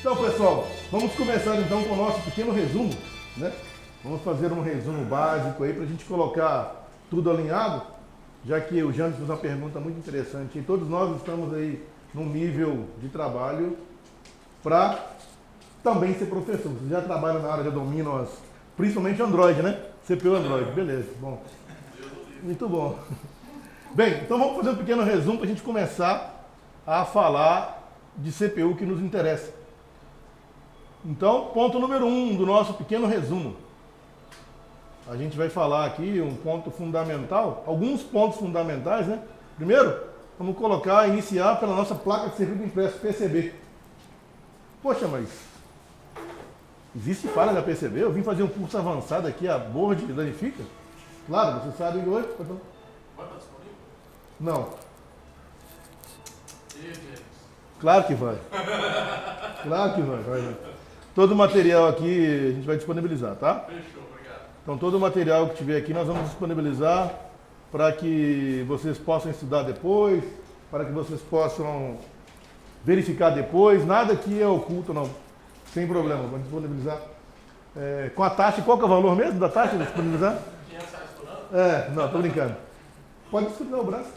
Então, pessoal, vamos começar então com o nosso pequeno resumo, né? Vamos fazer um resumo básico aí para a gente colocar tudo alinhado, já que o James fez uma pergunta muito interessante e todos nós estamos aí num nível de trabalho para também ser professor. Vocês já trabalham na área, já dominam principalmente Android, né? CPU Android, beleza, bom. Muito bom. Bem, então vamos fazer um pequeno resumo para a gente começar a falar de CPU que nos interessa. Então, ponto número 1 do nosso pequeno resumo. A gente vai falar aqui um ponto fundamental, alguns pontos fundamentais, né? Primeiro, vamos iniciar pela nossa placa de circuito impresso PCB. Poxa, mas existe falha na PCB? Eu vim fazer um curso avançado aqui, a board danifica? Claro, você sabe hoje. Vai estar disponível? Não. E, James? Claro que vai. Claro que vai. Todo o material aqui a gente vai disponibilizar, tá? Fechou, obrigado. Então todo o material que tiver aqui nós vamos disponibilizar para que vocês possam estudar depois, para que vocês possam verificar depois. Nada aqui é oculto, não. Sem problema, vamos disponibilizar. Com a taxa, qual que é o valor mesmo da taxa de disponibilizar? Não, tô brincando. Pode distribuir o braço.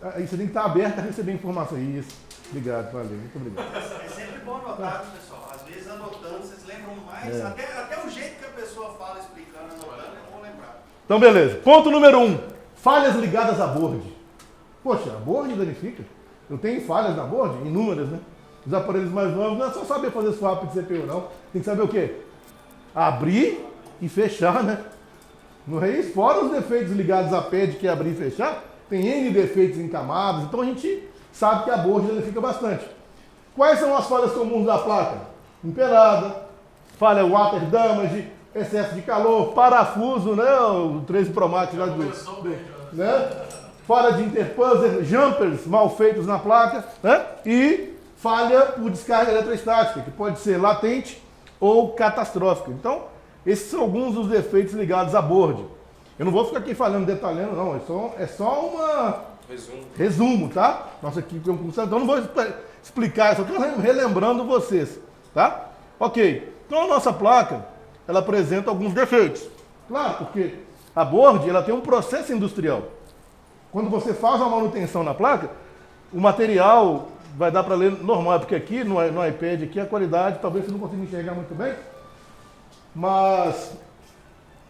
Aí você tem que estar aberto a receber informação. Isso. Obrigado, valeu. Muito obrigado. É sempre bom anotar, pessoal. Às vezes anotando, vocês lembram mais. Até o jeito que a pessoa fala explicando, anotando, eu vou lembrar. Então, beleza. Ponto número 1. Falhas ligadas à board. Poxa, a board danifica. Eu tenho falhas na board, inúmeras, né? Os aparelhos mais novos não é só saber fazer swap de CPU, não. Tem que saber o quê? Abrir e fechar, né? No Reis, fora os defeitos ligados à pad, que é abrir e fechar, tem N defeitos em camadas, então a gente sabe que a board danifica bastante. Quais são as falhas comuns da placa? Emperada, falha water damage, excesso de calor, parafuso, né? O 13 Pro Max lá né? Falha de interposer, jumpers mal feitos na placa, né? E falha por descarga eletrostática, que pode ser latente ou catastrófica. Então, esses são alguns dos defeitos ligados à board. Eu não vou ficar aqui falando, detalhando, não. É só uma resumo, tá? Nossa equipe é um curso, então eu não vou explicar, só estou relembrando vocês, tá? Ok. Então a nossa placa, ela apresenta alguns defeitos. Claro, porque a board, ela tem um processo industrial. Quando você faz uma manutenção na placa, o material vai dar para ler normal, porque aqui no iPad aqui a qualidade, talvez você não consiga enxergar muito bem, mas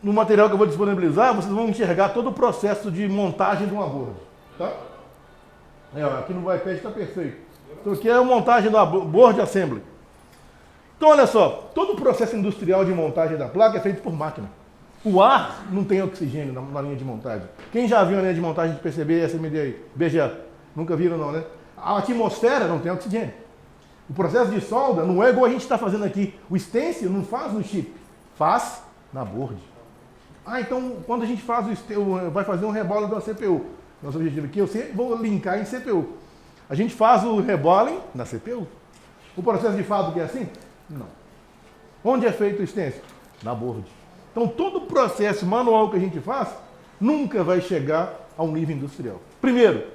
no material que eu vou disponibilizar, vocês vão enxergar todo o processo de montagem de uma board. Tá? Aqui no iPad está perfeito. Então aqui é a montagem da board assembly. Então olha só, todo o processo industrial de montagem da placa é feito por máquina. O ar não tem oxigênio na linha de montagem. Quem já viu a linha de montagem de PCB e SMD aí? BGA? Nunca viram não, né? A atmosfera não tem oxigênio. O processo de solda não é igual a gente está fazendo aqui. O stencil não faz no chip, faz na board. Então quando a gente vai fazer um rebole da CPU, nosso objetivo aqui, eu sempre vou linkar em CPU. A gente faz o rebole na CPU. O processo de fábrica é assim? Não. Onde é feito o stencil? Na board. Então todo o processo manual que a gente faz nunca vai chegar ao nível industrial. Primeiro,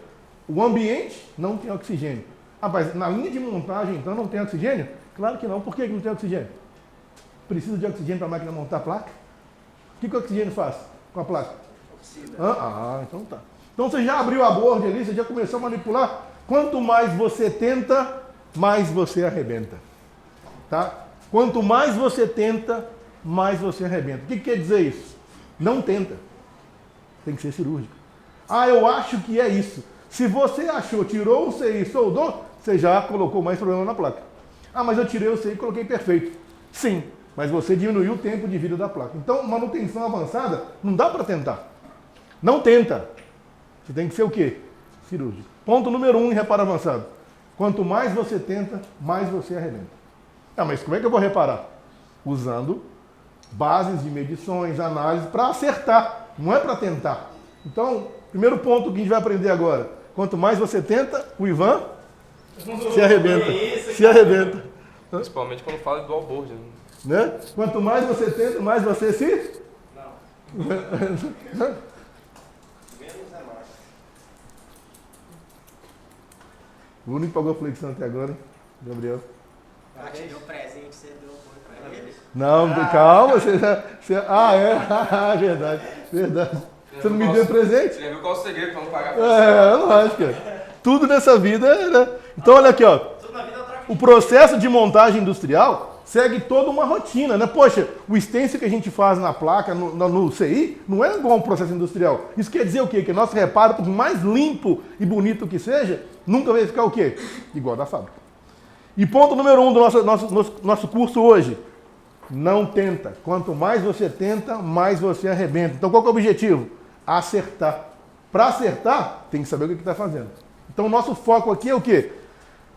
o ambiente não tem oxigênio. Mas na linha de montagem então não tem oxigênio? Claro que não. Por que não tem oxigênio? Precisa de oxigênio para a máquina montar a placa? O que o oxigênio faz com a placa? Então tá. Então você já abriu a board ali, você já começou a manipular. Quanto mais você tenta, mais você arrebenta. Tá? Quanto mais você tenta, mais você arrebenta. O que quer dizer isso? Não tenta. Tem que ser cirúrgico. Eu acho que é isso. Se você achou, tirou o CI e soldou, você já colocou mais problema na placa. Mas eu tirei o CI e coloquei perfeito. Sim, mas você diminuiu o tempo de vida da placa. Então, manutenção avançada, não dá para tentar. Não tenta. Você tem que ser o quê? Cirúrgico. Ponto número 1 em reparo avançado. Quanto mais você tenta, mais você arrebenta. Mas como é que eu vou reparar? Usando bases de medições, análise, para acertar. Não é para tentar. Então, primeiro ponto que a gente vai aprender agora. Quanto mais você tenta, o Ivan se arrebenta. Se arrebenta. Principalmente quando fala de dual board. Né? Quanto mais você tenta, mais você se... Não. Menos é mais. O único que pagou flexão até agora, hein? Gabriel. Ela te deu presente, você deu boi pra ele? Não, calma, verdade, verdade. Você não me deu presente? Você já viu qual o segredo pra não pagar? Lógico. Tudo nessa vida, né? Então, olha aqui, ó. Tudo na vida troca. O processo de montagem industrial segue toda uma rotina, né? Poxa, o stencil que a gente faz na placa, no CI, não é igual um processo industrial. Isso quer dizer o quê? Que nosso reparo, por mais limpo e bonito que seja, nunca vai ficar o quê? Igual da fábrica. E ponto número 1 do nosso curso hoje. Não tenta. Quanto mais você tenta, mais você arrebenta. Então, qual que é o objetivo? Acertar. Para acertar, tem que saber o que está fazendo. Então, o nosso foco aqui é o quê?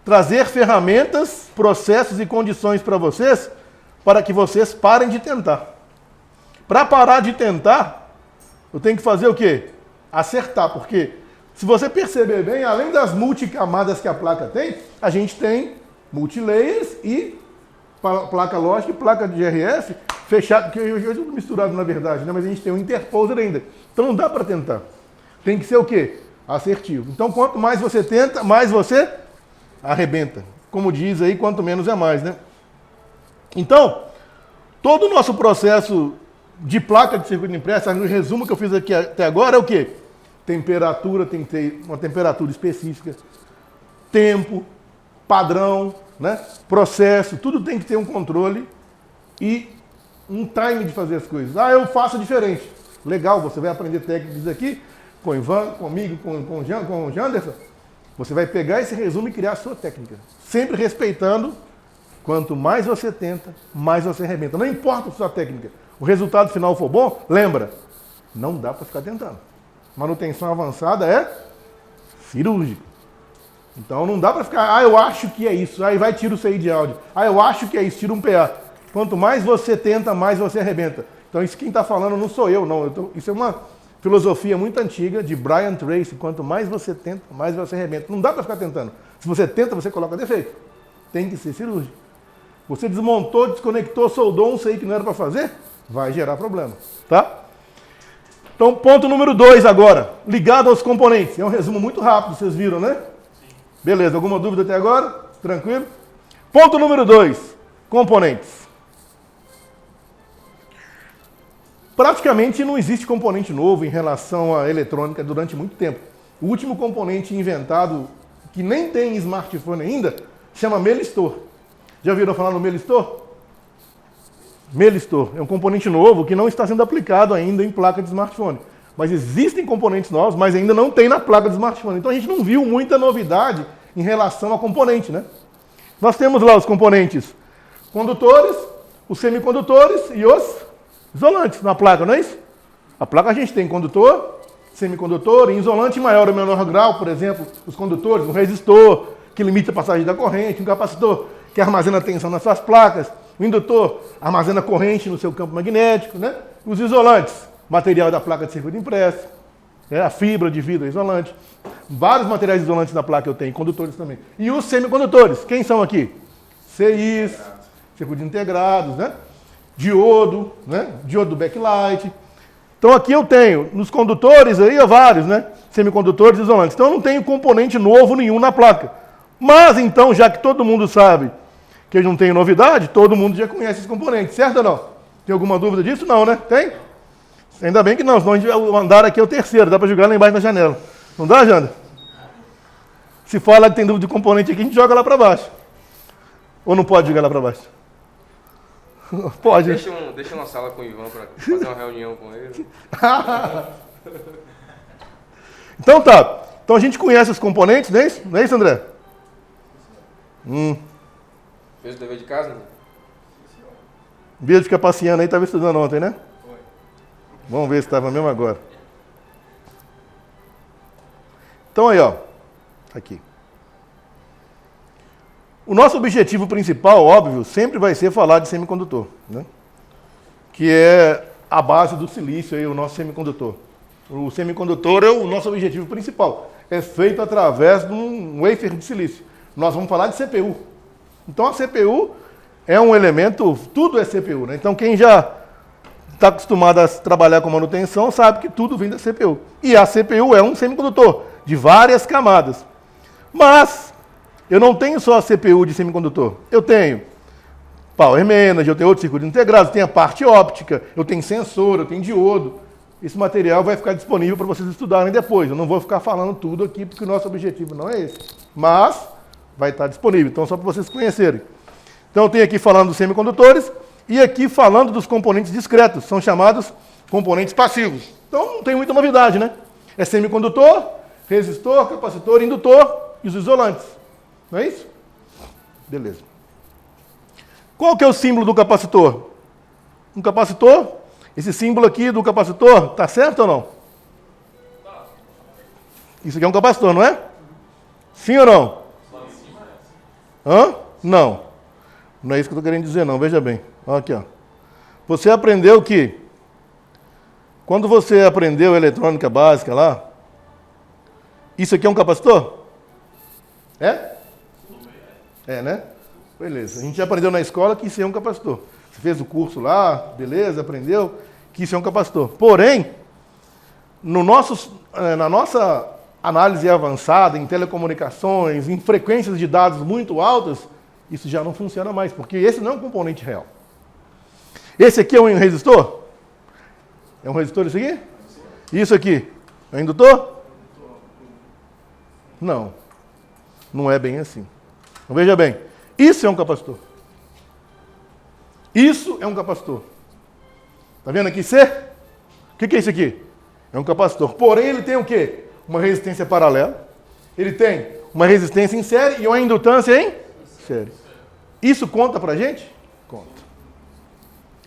Trazer ferramentas, processos e condições para vocês, para que vocês parem de tentar. Para parar de tentar, eu tenho que fazer o quê? Acertar, porque se você perceber bem, além das multicamadas que a placa tem, a gente tem multilayers e placa lógica e placa de GRF fechado, que eu estou misturado na verdade, né? Mas a gente tem um interposer ainda. Então não dá para tentar. Tem que ser o quê? Assertivo. Então quanto mais você tenta, mais você arrebenta. Como diz aí, quanto menos é mais, né? Então, todo o nosso processo de placa de circuito impresso, no resumo que eu fiz aqui até agora, é o quê? Temperatura, tem que ter uma temperatura específica, tempo, padrão, né? Processo, tudo tem que ter um controle e um time de fazer as coisas. Ah, eu faço diferente. Legal, você vai aprender técnicas aqui com o Ivan, comigo, com o Janderson. Você vai pegar esse resumo e criar a sua técnica. Sempre respeitando, quanto mais você tenta, mais você arrebenta. Não importa a sua técnica. O resultado final for bom, lembra, não dá para ficar tentando. Manutenção avançada é cirúrgica. Então não dá para ficar, eu acho que é isso. Aí vai, tira o CI de áudio. Eu acho que é isso, tira um PA. Quanto mais você tenta, mais você arrebenta. Então isso quem está falando não sou eu, não. Isso é uma filosofia muito antiga de Brian Tracy. Quanto mais você tenta, mais você arrebenta. Não dá para ficar tentando. Se você tenta, você coloca defeito. Tem que ser cirúrgico. Você desmontou, desconectou, soldou um CI que não era para fazer, vai gerar problema, tá? Então, ponto número 2 agora, ligado aos componentes. É um resumo muito rápido, vocês viram, né? Sim. Beleza, alguma dúvida até agora? Tranquilo? Ponto número 2, componentes. Praticamente não existe componente novo em relação à eletrônica durante muito tempo. O último componente inventado, que nem tem em smartphone ainda, chama Melistor. Já ouviram falar no Melistor? Melistor é um componente novo que não está sendo aplicado ainda em placa de smartphone. Mas existem componentes novos, mas ainda não tem na placa de smartphone. Então a gente não viu muita novidade em relação a componente, né? Nós temos lá os componentes condutores, os semicondutores e os isolantes na placa, não é isso? A placa a gente tem condutor, semicondutor e isolante em maior ou menor grau, por exemplo, os condutores, um resistor que limita a passagem da corrente, um capacitor que armazena a tensão nas suas placas, o indutor armazena corrente no seu campo magnético, né? Os isolantes, material da placa de circuito impresso, a fibra de vidro isolante, vários materiais isolantes na placa eu tenho, condutores também. E os semicondutores, quem são aqui? CIs, circuitos integrados, né? Diodo, né? Diodo do backlight. Então aqui eu tenho, nos condutores aí, vários, né? Semicondutores e isolantes. Então eu não tenho componente novo nenhum na placa. Mas então, já que todo mundo sabe que eu não tenho novidade, todo mundo já conhece esse componente, certo ou não? Tem alguma dúvida disso? Não, né? Tem? Ainda bem que não, senão o andar aqui é o terceiro, dá para jogar lá embaixo na janela. Não dá, Jander? Se fala que tem dúvida de componente aqui, a gente joga lá para baixo. Ou não pode jogar lá para baixo? Pode. Deixa uma sala com o Ivan para fazer uma reunião com ele. Então tá. Então a gente conhece os componentes, não é isso? Não é isso, André? Fez o dever de casa? Né? Em vez de ficar passeando aí, estava estudando ontem, né? Foi. Vamos ver se estava mesmo agora. Então aí, ó. Aqui. O nosso objetivo principal, óbvio, sempre vai ser falar de semicondutor, né? Que é a base do silício aí, o nosso semicondutor. O semicondutor é o nosso objetivo principal. É feito através de um wafer de silício. Nós vamos falar de CPU. Então a CPU é um elemento, tudo é CPU, né? Então quem já está acostumado a trabalhar com manutenção sabe que tudo vem da CPU. E a CPU é um semicondutor de várias camadas. Mas eu não tenho só a CPU de semicondutor. Eu tenho Power Management, eu tenho outros circuitos integrados, eu tenho a parte óptica, eu tenho sensor, eu tenho diodo. Esse material vai ficar disponível para vocês estudarem depois. Eu não vou ficar falando tudo aqui, porque o nosso objetivo não é esse. Mas vai estar disponível, então só para vocês conhecerem. Então eu tenho aqui falando dos semicondutores e aqui falando dos componentes discretos, são chamados componentes passivos. Então não tem muita novidade, né? É semicondutor, resistor, capacitor, indutor e os isolantes. Não é isso? Beleza. Qual que é o símbolo do capacitor? Um capacitor, esse símbolo aqui do capacitor, tá certo ou não? Isso aqui é um capacitor, não é? Sim ou não? Hã? Não. Não é isso que eu estou querendo dizer, não. Veja bem. Olha aqui, ó. Você aprendeu que, quando você aprendeu eletrônica básica lá, isso aqui é um capacitor? É? É, né? Beleza. A gente já aprendeu na escola que isso é um capacitor. Você fez o curso lá, beleza, aprendeu que isso é um capacitor. Porém, na nossa análise avançada em telecomunicações, em frequências de dados muito altas, isso já não funciona mais, porque esse não é um componente real. Esse aqui é um resistor? É um resistor isso aqui? Isso aqui é um indutor? Não. Não é bem assim. Então, veja bem, isso é um capacitor. Isso é um capacitor. Está vendo aqui C? O que é isso aqui? É um capacitor. Porém, ele tem o quê? Uma resistência paralela. Ele tem uma resistência em série e uma indutância em série. Isso conta para a gente? Conta.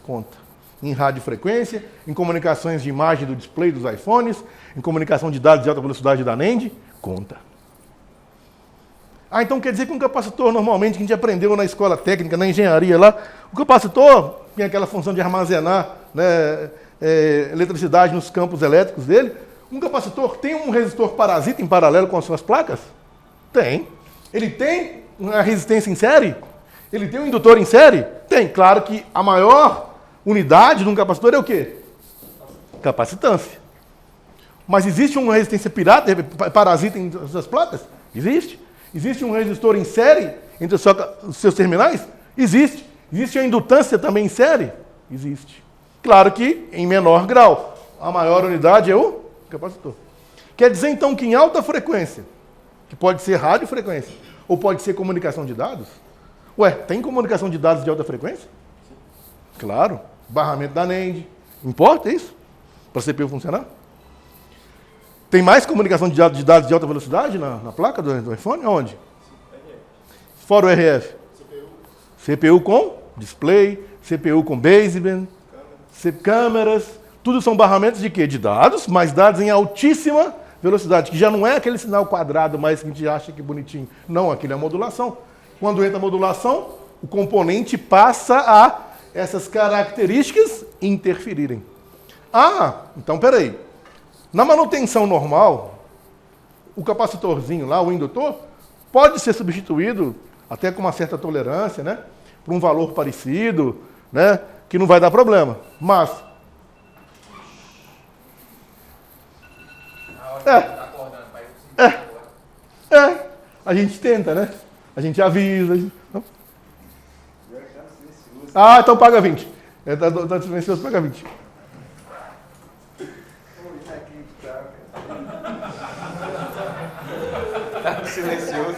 Conta. Em radiofrequência, em comunicações de imagem do display dos iPhones, em comunicação de dados de alta velocidade da NAND, conta. Ah, então quer dizer que um capacitor, normalmente, que a gente aprendeu na escola técnica, na engenharia lá, o capacitor tem aquela função de armazenar, né, eletricidade nos campos elétricos dele. Um capacitor tem um resistor parasita em paralelo com as suas placas? Tem. Ele tem uma resistência em série? Ele tem um indutor em série? Tem. Claro que a maior unidade de um capacitor é o quê? Capacitância. Mas existe uma resistência parasita em suas placas? Existe. Existe um resistor em série entre os seus terminais? Existe. Existe a indutância também em série? Existe. Claro que em menor grau. A maior unidade é o capacitor. Quer dizer, então, que em alta frequência, que pode ser radiofrequência, ou pode ser comunicação de dados? Ué, tem comunicação de dados de alta frequência? Claro. Barramento da NAND. Importa isso? Para a CPU funcionar? Tem mais comunicação de dados de alta velocidade na placa do iPhone? Onde? Fora o RF. CPU com display, CPU com baseband, câmeras. Tudo são barramentos de quê? De dados, mas dados em altíssima velocidade, que já não é aquele sinal quadrado mais que a gente acha que bonitinho. Não, aquilo é a modulação. Quando entra a modulação, o componente passa a essas características interferirem. Ah, então peraí. Na manutenção normal, o capacitorzinho lá, o indutor, pode ser substituído, até com uma certa tolerância, né? Por um valor parecido, né? Que não vai dar problema. Mas... a gente tenta, né? A gente avisa. Ah, então paga 20. Tá silencioso, paga 20. Tá silencioso.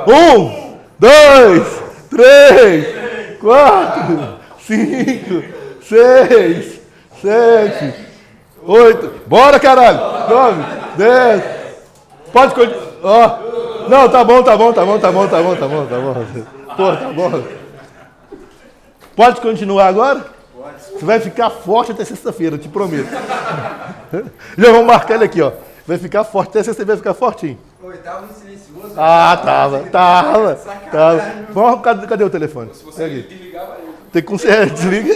1, 2, 3, 4, 5, 6, 7, 8. Bora, caralho! 9, 10. Pode continuar. Ó. Não, tá bom. Pô, tá bom. Pode continuar agora? Pode. Você vai ficar forte até sexta-feira, eu te prometo. Já vamos marcar ele aqui, ó. Vai ficar forte, até sexta-feira vai ficar fortinho. Oi, tava silencioso. Ah, tava. Vamos, cadê o telefone? Se você desligar, vai. Tem que consertar, desliga.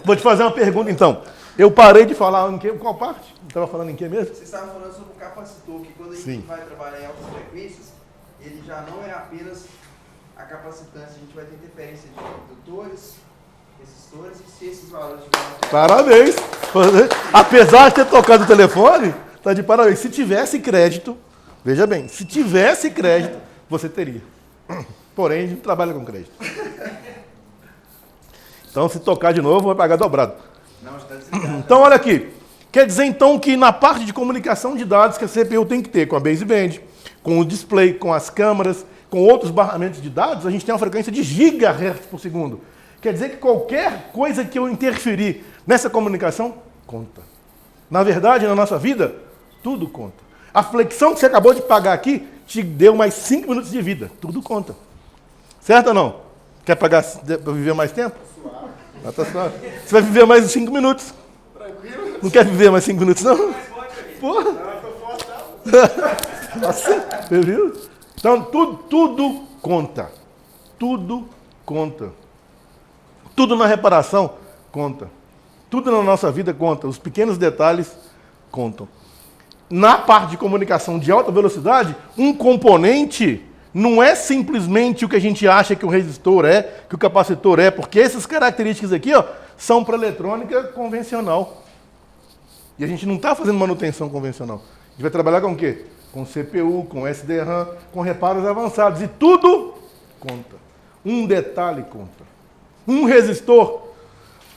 Vou te fazer uma pergunta, então. Eu parei de falar em qual parte? Estava falando em que mesmo? Você estava falando sobre o capacitor, que quando a gente Sim. vai trabalhar em altas frequências, ele já não é apenas a capacitância, a gente vai ter interferência de indutores, resistores, e se esses valores de Parabéns! Apesar de ter tocado o telefone, tá de parabéns. Se tivesse crédito Veja bem, se tivesse crédito, você teria. Porém, a gente não trabalha com crédito. Então, se tocar de novo, vai pagar dobrado. Não, está desligado. Então, olha aqui. Quer dizer, então, que na parte de comunicação de dados que a CPU tem que ter com a baseband, com o display, com as câmeras, com outros barramentos de dados, a gente tem uma frequência de gigahertz por segundo. Quer dizer que qualquer coisa que eu interferir nessa comunicação, conta. Na verdade, na nossa vida, tudo conta. A flexão que você acabou de pagar aqui te deu mais 5 minutos de vida. Tudo conta. Certo ou não? Quer pagar para viver mais tempo? Ah, tá suave. Você vai viver mais 5 minutos. Tranquilo. Não quer viver mais 5 minutos, não? Porra. Nossa, você viu? Então, tudo conta. Tudo conta. Tudo na reparação conta. Tudo na nossa vida conta. Os pequenos detalhes contam. Na parte de comunicação de alta velocidade, um componente não é simplesmente o que a gente acha que o resistor é, que o capacitor é, porque essas características aqui, ó, são para eletrônica convencional. E a gente não está fazendo manutenção convencional. A gente vai trabalhar com o quê? Com CPU, com SDRAM, com reparos avançados. E tudo conta. Um detalhe conta. Um resistor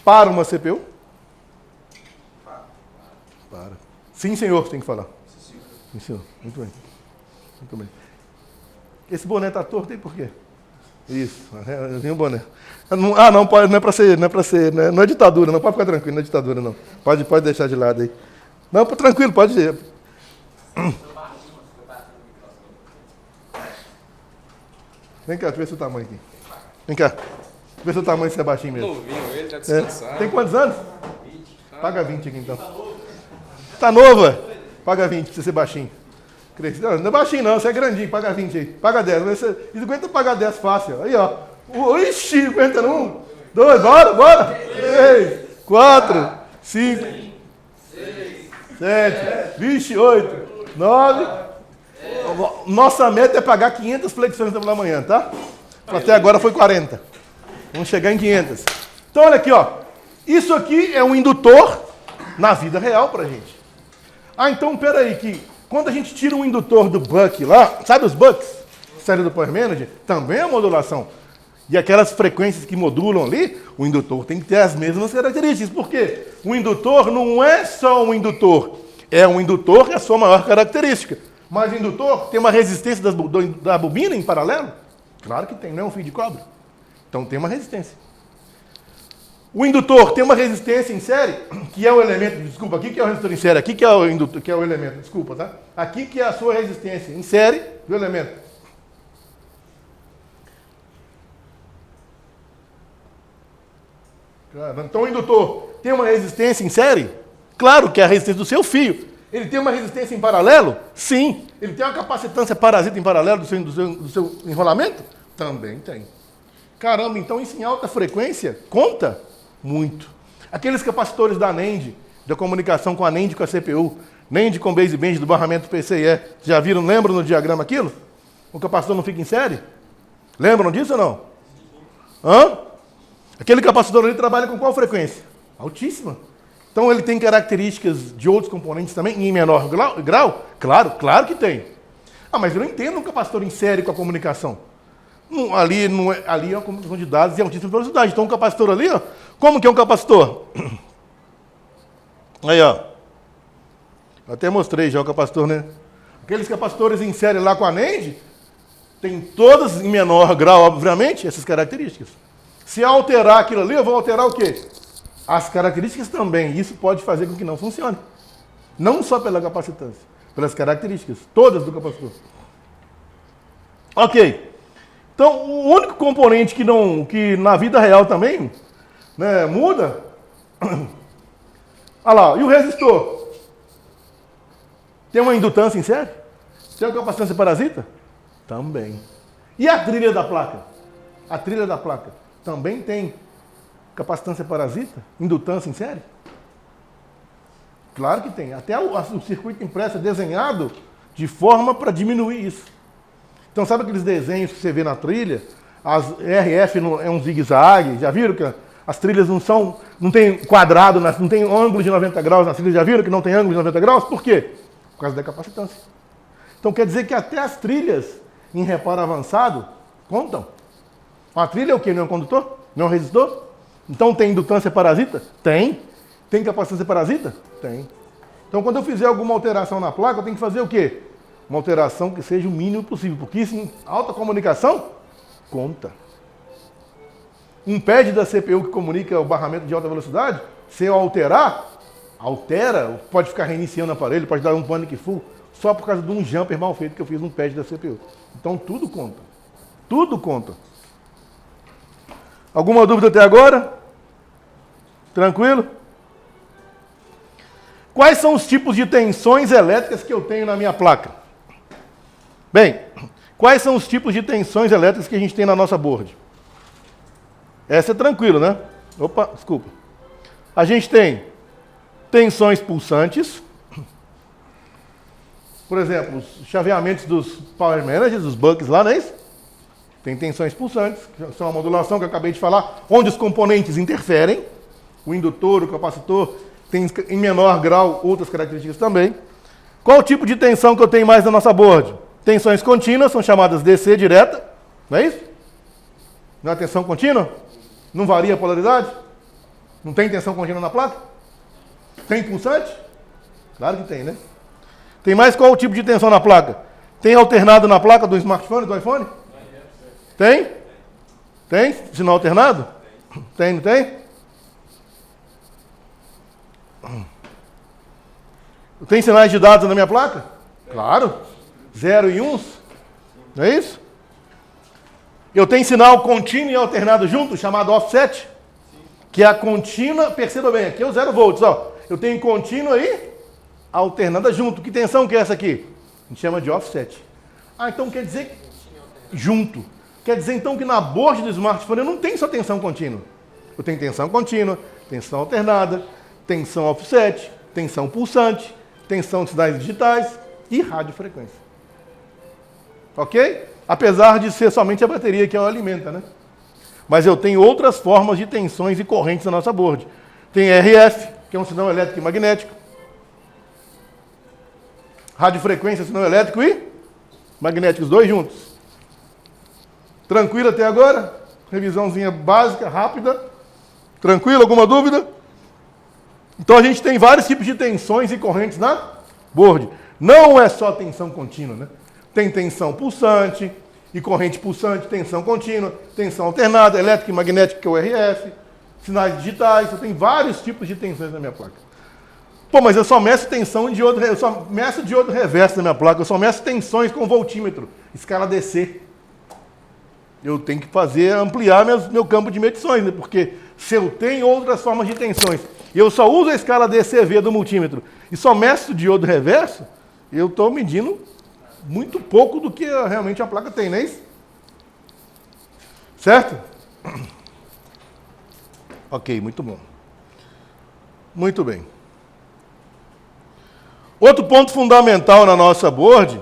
para uma CPU? Para. Sim, senhor, você tem que falar. Sim, senhor. Muito bem. Muito bem. Esse boné está torto aí por quê? Isso, vem o boné. Não, pode, não é para ser, não é ditadura, não pode ficar tranquilo, não é ditadura, não. Pode deixar de lado aí. Não, tranquilo, pode ir. Vem cá, deixa eu ver seu tamanho aqui. Vem cá. Vê seu tamanho se é baixinho mesmo. Novinho, ele tá descansado. Tem quantos anos? 20. Paga 20 aqui então. Tá nova? Paga 20 pra você ser baixinho. Não é baixinho não, você é grandinho, paga 20 aí. Paga 10. Você aguenta pagar 10 fácil. Aí, ó. Ixi, aguenta um, 2, bora. 3, 4, 5, 6, 7, vixe, 8, 9. Nossa meta é pagar 500 flexões pela manhã, tá? Até agora foi 40. Vamos chegar em 500. Então, olha aqui, ó. Isso aqui é um indutor na vida real pra gente. Então, peraí, que quando a gente tira um indutor do buck lá, sabe os bucks? Série do Power Manager? Também é modulação. E aquelas frequências que modulam ali, o indutor tem que ter as mesmas características. Por quê? O indutor não é só um indutor. É um indutor que é a sua maior característica. Mas o indutor tem uma resistência da bobina em paralelo? Claro que tem, não é um fio de cobre. Então tem uma resistência. O indutor tem uma resistência em série, que é o elemento, desculpa, aqui que é o resistor em série, aqui que é o indutor, que é o elemento, desculpa, tá? Aqui que é a sua resistência em série do elemento. Então o indutor tem uma resistência em série? Claro que é a resistência do seu fio. Ele tem uma resistência em paralelo? Sim. Ele tem uma capacitância parasita em paralelo do seu enrolamento? Também tem. Caramba, então isso em alta frequência conta muito. Aqueles capacitores da NAND, da comunicação com a NAND e com a CPU, NAND com baseband do barramento PCIe, já viram, lembram no diagrama aquilo? O capacitor não fica em série? Lembram disso ou não? Hã? Aquele capacitor ali trabalha com qual frequência? Altíssima. Então ele tem características de outros componentes também, em menor grau? Claro que tem. Mas eu não entendo um capacitor em série com a comunicação. Ali é uma comunicação de dados de altíssima velocidade. Então um capacitor ali, ó, como que é um capacitor? Aí, ó. Eu até mostrei já o capacitor, né? Aqueles capacitores em série lá com a NAND, tem todas em menor grau, obviamente, essas características. Se alterar aquilo ali, eu vou alterar o quê? As características também. Isso pode fazer com que não funcione. Não só pela capacitância, pelas características, todas do capacitor. Ok. Então, o único componente que na vida real também, né, muda. Olha lá, e o resistor? Tem uma indutância em série? Tem uma capacitância parasita? Também. E a trilha da placa? A trilha da placa também tem capacitância parasita? Indutância em série? Claro que tem. Até o circuito impresso é desenhado de forma para diminuir isso. Então, sabe aqueles desenhos que você vê na trilha? As RF é um zigue-zague. Já viram que as trilhas não tem quadrado, não tem ângulo de 90 graus nas trilhas? Já viram que não tem ângulo de 90 graus? Por quê? Por causa da capacitância. Então quer dizer que até as trilhas em reparo avançado contam. Uma trilha é o quê? Não é um condutor? Não é um resistor? Então tem indutância parasita? Tem. Tem capacitância parasita? Tem. Então quando eu fizer alguma alteração na placa, eu tenho que fazer o quê? Uma alteração que seja o mínimo possível, porque isso em alta comunicação conta. Um pad da CPU que comunica o barramento de alta velocidade, se eu altera, pode ficar reiniciando o aparelho, pode dar um panic full, só por causa de um jumper mal feito que eu fiz no pad da CPU. Então tudo conta. Tudo conta. Alguma dúvida até agora? Tranquilo? Quais são os tipos de tensões elétricas que eu tenho na minha placa? Bem, quais são os tipos de tensões elétricas que a gente tem na nossa board? Essa é tranquilo, né? Opa, desculpa. A gente tem tensões pulsantes. Por exemplo, os chaveamentos dos Power Managers, os bugs lá, não é isso? Tem tensões pulsantes, que são a modulação que eu acabei de falar, onde os componentes interferem. O indutor, o capacitor, tem em menor grau outras características também. Qual o tipo de tensão que eu tenho mais na nossa board? Tensões contínuas, são chamadas DC direta, não é isso? Não é tensão contínua? Não varia a polaridade? Não tem tensão contínua na placa? Tem pulsante? Claro que tem, né? Tem mais qual o tipo de tensão na placa? Tem alternado na placa do smartphone, do iPhone? Tem? Tem? Sinal alternado? Tem, não tem? Tem sinais de dados na minha placa? Claro. 0 e 1. Não é isso? Eu tenho sinal contínuo e alternado junto, chamado offset, que é a contínua, perceba bem, aqui é o 0 volts, ó. Eu tenho contínua e alternada junto. Que tensão que é essa aqui? A gente chama de offset. Ah, então quer dizer junto. Quer dizer então que na board do smartphone eu não tenho só tensão contínua. Eu tenho tensão contínua, tensão alternada, tensão offset, tensão pulsante, tensão de sinais digitais e radiofrequência. Ok? Apesar de ser somente a bateria que ela alimenta, né? Mas eu tenho outras formas de tensões e correntes na nossa board. Tem RF, que é um sinal elétrico e magnético. Radiofrequência, sinal elétrico e magnético, os dois juntos. Tranquilo até agora? Revisãozinha básica, rápida. Tranquilo? Alguma dúvida? Então a gente tem vários tipos de tensões e correntes na board. Não é só tensão contínua, né? Tem tensão pulsante e corrente pulsante, tensão contínua, tensão alternada, elétrica e magnética, que é o RF, sinais digitais. Eu tenho vários tipos de tensões na minha placa. Pô, mas eu só meço tensão de diodo, eu só meço diodo reverso na minha placa, eu só meço tensões com voltímetro, escala DC. Eu tenho que ampliar meu campo de medições, né? Porque se eu tenho outras formas de tensões e eu só uso a escala DCV do multímetro e só meço diodo reverso, eu estou medindo muito pouco do que realmente a placa tem, não é isso? Certo? Ok, muito bom. Muito bem. Outro ponto fundamental na nossa board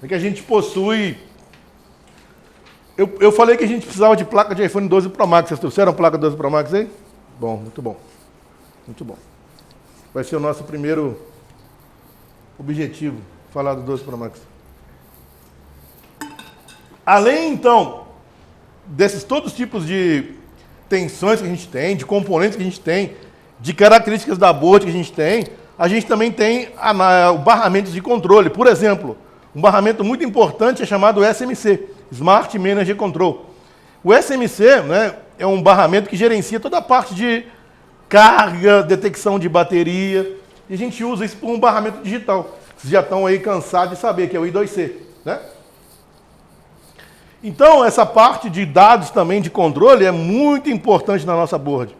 é que a gente possui... Eu falei que a gente precisava de placa de iPhone 12 Pro Max. Vocês trouxeram placa 12 Pro Max aí? Bom, muito bom. Muito bom. Vai ser o nosso primeiro objetivo, falar do 12 Pro Max. Além, então, desses todos os tipos de tensões que a gente tem, de componentes que a gente tem, de características da board que a gente também tem o barramento de controle. Por exemplo, um barramento muito importante é chamado SMC, Smart Manager Control. O SMC, né, é um barramento que gerencia toda a parte de carga, detecção de bateria, e a gente usa isso por um barramento digital. Vocês já estão aí cansados de saber que é o I2C, né? Então, essa parte de dados também de controle é muito importante na nossa board.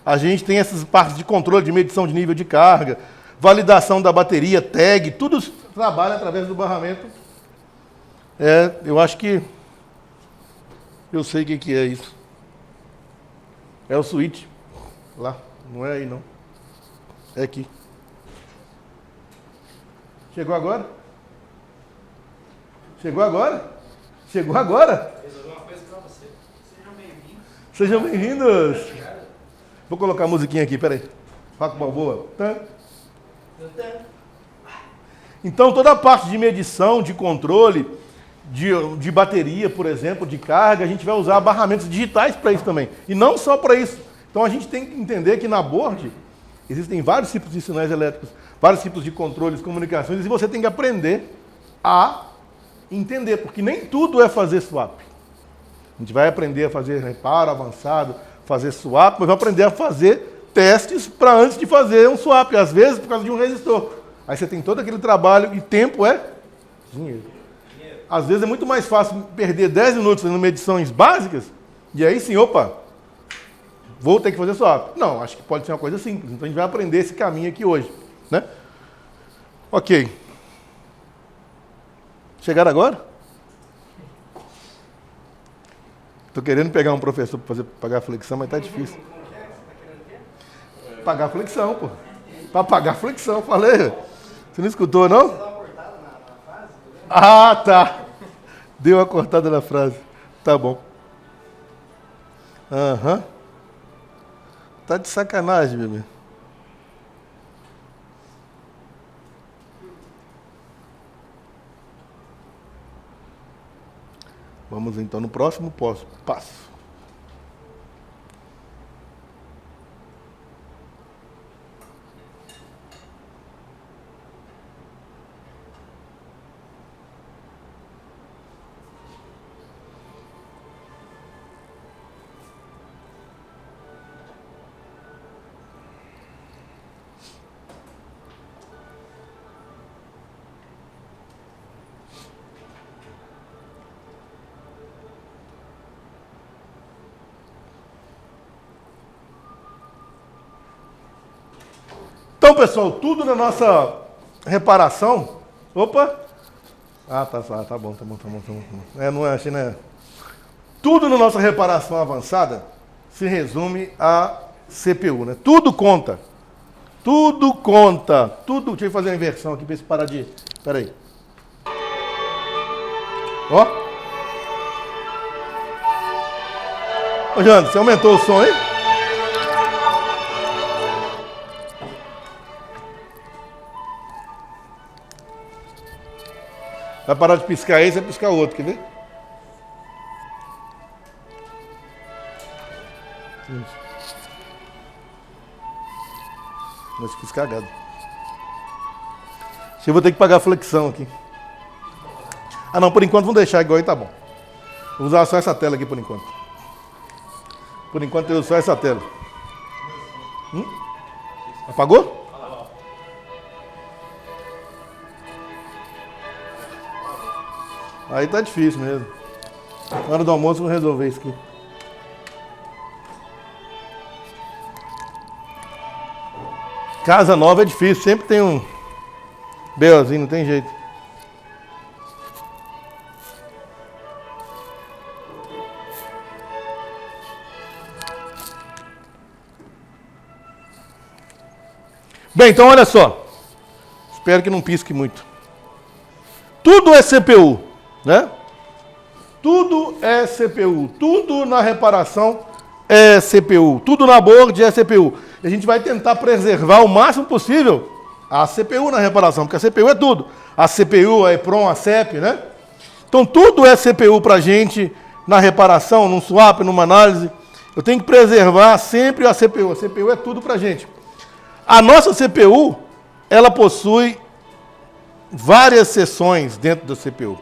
A gente tem essas partes de controle, de medição de nível de carga, validação da bateria, tag, tudo trabalha através do barramento. Eu acho que eu sei o que é isso. É o switch. Lá. Não é aí, não. É aqui. Chegou agora? Chegou agora? Chegou agora? Resolveu uma coisa pra você. Sejam bem-vindos. Sejam bem-vindos. Vou colocar a musiquinha aqui, peraí. Rock Balboa. Então, toda a parte de medição, de controle, de bateria, por exemplo, de carga, a gente vai usar barramentos digitais para isso também. E não só para isso. Então, a gente tem que entender que na board existem vários tipos de sinais elétricos, vários tipos de controles, comunicações, e você tem que aprender a entender, porque nem tudo é fazer swap. A gente vai aprender a fazer reparo avançado, fazer swap, mas vai aprender a fazer testes para antes de fazer um swap, às vezes por causa de um resistor. Aí você tem todo aquele trabalho e tempo é dinheiro. Às vezes é muito mais fácil perder 10 minutos fazendo medições básicas e aí sim, opa, vou ter que fazer swap. Não, acho que pode ser uma coisa simples. Então a gente vai aprender esse caminho aqui hoje, né? Ok. Chegaram agora? Tô querendo pegar um professor para pagar a flexão, mas tá difícil. Pagar a flexão, pô. Para pagar a flexão, falei. Você não escutou, não? Você dá uma cortada na frase? Ah, tá. Deu uma cortada na frase. Tá bom. Aham. Tá de sacanagem, bebê. Vamos então no próximo passo. Então, pessoal, tudo na nossa reparação... Opa! Ah, tá bom. Não é, achei, né? Tudo na nossa reparação avançada se resume a CPU, né? Tudo conta. Tudo conta. Tudo... Deixa eu fazer uma inversão aqui para esse parar de... Espera aí. Ó. Ô, Jânio, você aumentou o som aí? Vai parar de piscar esse e vai piscar o outro, quer ver? Mas fiz cagado. Eu vou ter que pagar a flexão aqui. Ah não, por enquanto vamos deixar igual aí, tá bom. Vou usar só essa tela aqui por enquanto. Por enquanto eu uso só essa tela. Apagou? Aí tá difícil mesmo. Na hora do almoço eu vou resolver isso aqui. Casa nova é difícil, sempre tem um BOzinho, não tem jeito. Bem, então olha só. Espero que não pisque muito. Tudo é CPU, né? Tudo é CPU. Tudo na reparação é CPU. Tudo na board é CPU. E a gente vai tentar preservar o máximo possível a CPU na reparação, porque a CPU é tudo. A CPU, a EPROM, a CEP, né? Então tudo é CPU pra gente na reparação, num swap, numa análise. Eu tenho que preservar sempre a CPU. A CPU é tudo pra gente. A nossa CPU, ela possui várias seções dentro da CPU.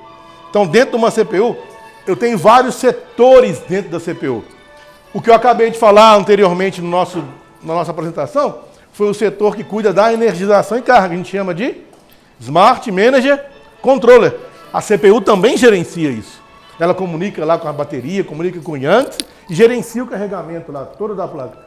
Então, dentro de uma CPU, eu tenho vários setores dentro da CPU. O que eu acabei de falar anteriormente na nossa apresentação foi o setor que cuida da energização e carga. A gente chama de Smart Manager Controller. A CPU também gerencia isso. Ela comunica lá com a bateria, comunica com o Yankees e gerencia o carregamento lá, todo da placa.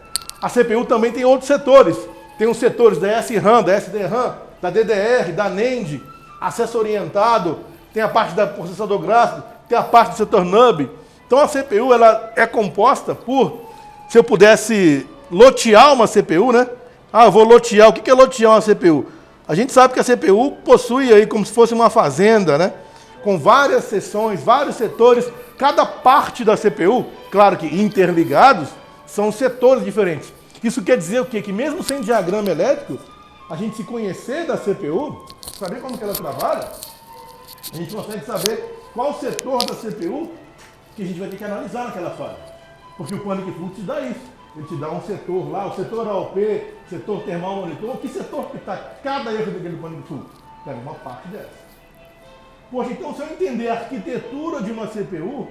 A CPU também tem outros setores. Tem os setores da SRAM, da SDRAM, da DDR, da NAND, acesso orientado, tem a parte da processador gráfico, tem a parte do setor NUB. Então a CPU ela é composta por, se eu pudesse lotear uma CPU, né? Ah, eu vou lotear. O que é lotear uma CPU? A gente sabe que a CPU possui aí como se fosse uma fazenda, né? Com várias seções, vários setores. Cada parte da CPU, claro que interligados, são setores diferentes. Isso quer dizer o quê? Que mesmo sem diagrama elétrico, a gente se conhecer da CPU, saber como que ela trabalha, a gente consegue saber qual setor da CPU que a gente vai ter que analisar naquela falha. Porque o Panic Flow te dá isso. Ele te dá um setor lá, o setor AOP, setor termal monitor, que setor que está cada erro daquele Panic Flow? Pega uma parte dessa. Poxa, então se eu entender a arquitetura de uma CPU,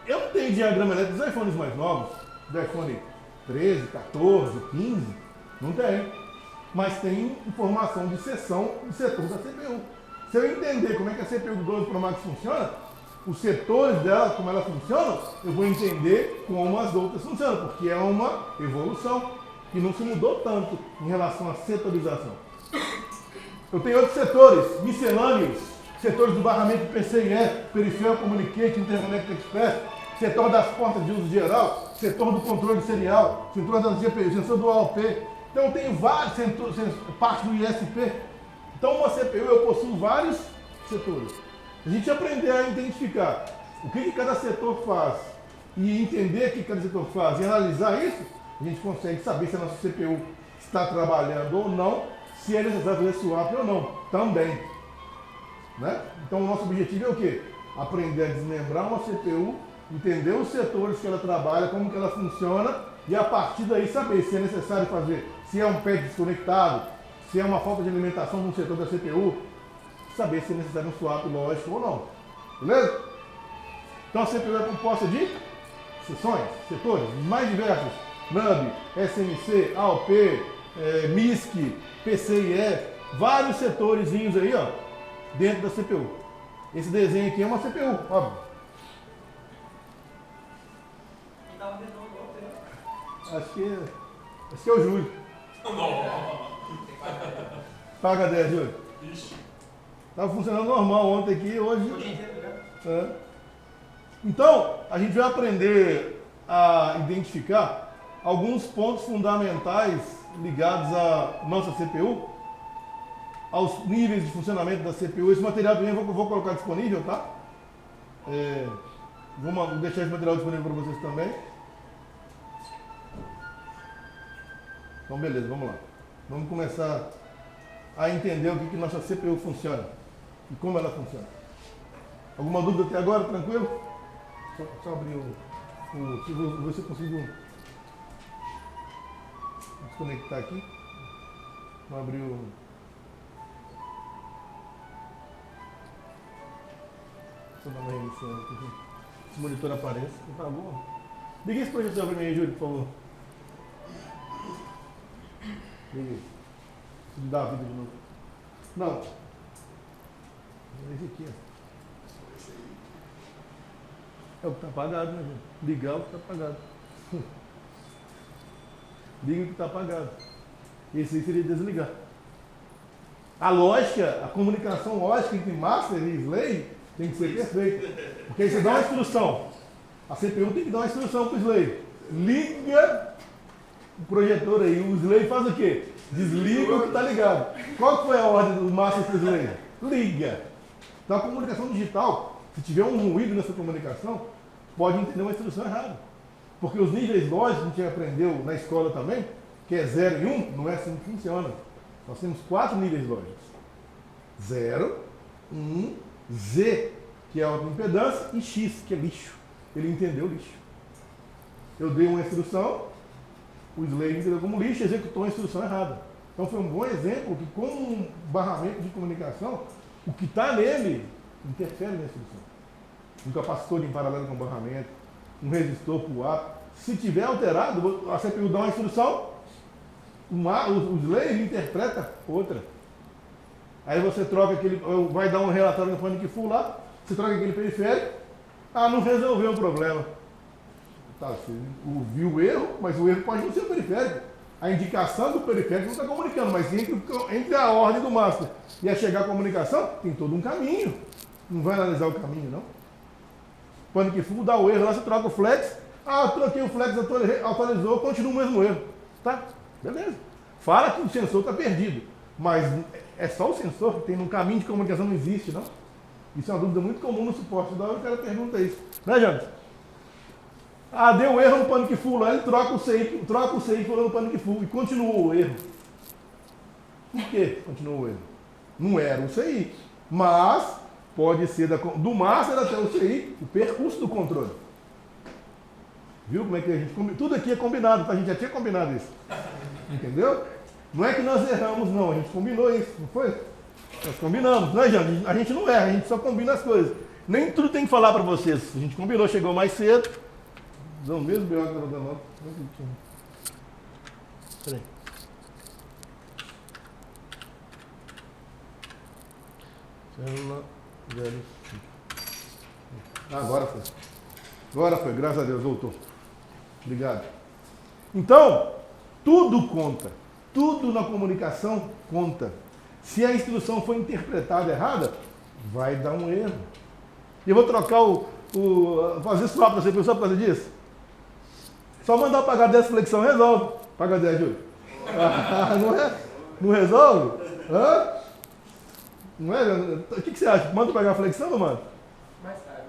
eu não tenho diagrama elétrico dos iPhones mais novos, do iPhone 13, 14, 15, não tem. Mas tem informação de seção e setor da CPU. Se eu entender como é que a CPU do 12 Pro Max funciona, os setores dela, como ela funciona, eu vou entender como as outras funcionam, porque é uma evolução que não se mudou tanto em relação à setorização. Eu tenho outros setores, miscelâneos, setores do barramento PCIe, Peripheral Communicate, Interconnect Express, setor das portas de uso geral, setor do controle serial, setor das GPU, sensor do AOP. Então eu tenho vários setores, parte do ISP. Então uma CPU eu possuo vários setores. A gente aprender a identificar o que cada setor faz e entender o que cada setor faz e analisar isso, a gente consegue saber se a nossa CPU está trabalhando ou não, se é necessário fazer swap ou não, também. Né? Então o nosso objetivo é o quê? Aprender a desmembrar uma CPU, entender os setores que ela trabalha, como que ela funciona e a partir daí saber se é necessário fazer, se é um pad desconectado, se é uma falta de alimentação no setor da CPU, saber se é necessário um swap lógico ou não. Beleza? Então a CPU é composta de seções, setores mais diversos, NUB, SMC, AOP, MISC, PCIe, vários setorezinhos aí, ó, dentro da CPU. Esse desenho aqui é uma CPU, óbvio. Acho que é o Júlio. Paga 10, Júlio. Estava funcionando normal ontem aqui, hoje. Então, a gente vai aprender a identificar alguns pontos fundamentais ligados à nossa CPU, aos níveis de funcionamento da CPU. Esse material também eu vou colocar disponível, tá? Vou deixar esse material disponível para vocês também. Então, beleza, vamos lá. Vamos começar a entender o que nossa CPU funciona e como ela funciona. Alguma dúvida até agora? Tranquilo? Só abrir vou ver se eu consigo desconectar aqui. Vou abrir o... Deixa eu dar uma reiniciando aqui. Esse monitor aparece. Tá bom? Liga esse projetor para mim, Júlio, por favor. Liga aí. Preciso dar a vida de novo. Não. Esse aqui, ó. É o que está apagado, né, gente? Ligar o que está apagado. Liga o que está apagado. Esse aí seria desligar. A lógica, a comunicação lógica entre master e slave tem que ser perfeita. Porque aí você dá uma instrução. A CPU tem que dar uma instrução para o slave. Liga o projetor aí. O slave faz o quê? Desliga o que está ligado. Qual foi a ordem do master para o slave? Liga. Então a comunicação digital, se tiver um ruído nessa comunicação, pode entender uma instrução errada. Porque os níveis lógicos que a gente aprendeu na escola também, que é 0 e 1, não é assim que funciona. Nós temos 4 níveis lógicos. 0, 1, Z, que é a autoimpedância, e X, que é lixo. Ele entendeu lixo. Eu dei uma instrução, o slave entendeu como lixo e executou a instrução errada. Então foi um bom exemplo que com um barramento de comunicação, o que está nele interfere na instrução. Um capacitor em paralelo com o barramento, um resistor para o ar. Se tiver alterado, a CPU dá uma instrução, o slave interpreta outra. Aí você troca aquele, vai dar um relatório no Panic Full lá, você troca aquele periférico, não resolveu o problema. Tá, você viu o erro, mas o erro pode não ser o periférico. A indicação do periférico não está comunicando, mas entre a ordem do master e a chegar à comunicação, tem todo um caminho. Não vai analisar o caminho, não. Panic Full dá o erro, lá você troca o flex. Eu troquei o flex, atualizou, continua o mesmo erro. Tá? Beleza. Fala que o sensor está perdido, mas é só o sensor que tem no caminho de comunicação, não existe, não? Isso é uma dúvida muito comum no suporte da hora, o cara pergunta isso. Né, James? Ah, deu erro no panic full, aí ele troca o CI e pula no panic full e continuou o erro. Por que continuou o erro? Não era o CI, mas pode ser do master até o CI, o percurso do controle. Viu como é que a gente... Tudo aqui é combinado, tá? A gente já tinha combinado isso. Entendeu? Não é que nós erramos, não. A gente combinou isso, não foi? Nós combinamos, não é, Jane? A gente não erra, a gente só combina as coisas. Nem tudo tem que falar para vocês. A gente combinou, chegou mais cedo. Não, mesmo B.O. que eu vou dar nota. Peraí. Célula 05. Agora foi. Agora foi, graças a Deus, voltou. Obrigado. Então, tudo conta. Tudo na comunicação conta. Se a instrução for interpretada errada, vai dar um erro. Eu vou trocar fazer swap para você, pessoal, por causa disso? Só mandar pagar 10 flexão, resolve. Paga 10, Júlio. Não é? Não resolve? Hã? Não é? O que você acha? Manda pagar a flexão ou não manda? Mais tarde.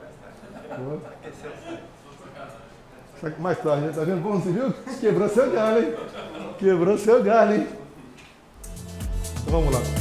Mais tarde, né? Tá vendo como você viu? Quebrou seu galho, hein? Quebrou seu galho, hein? Então vamos lá.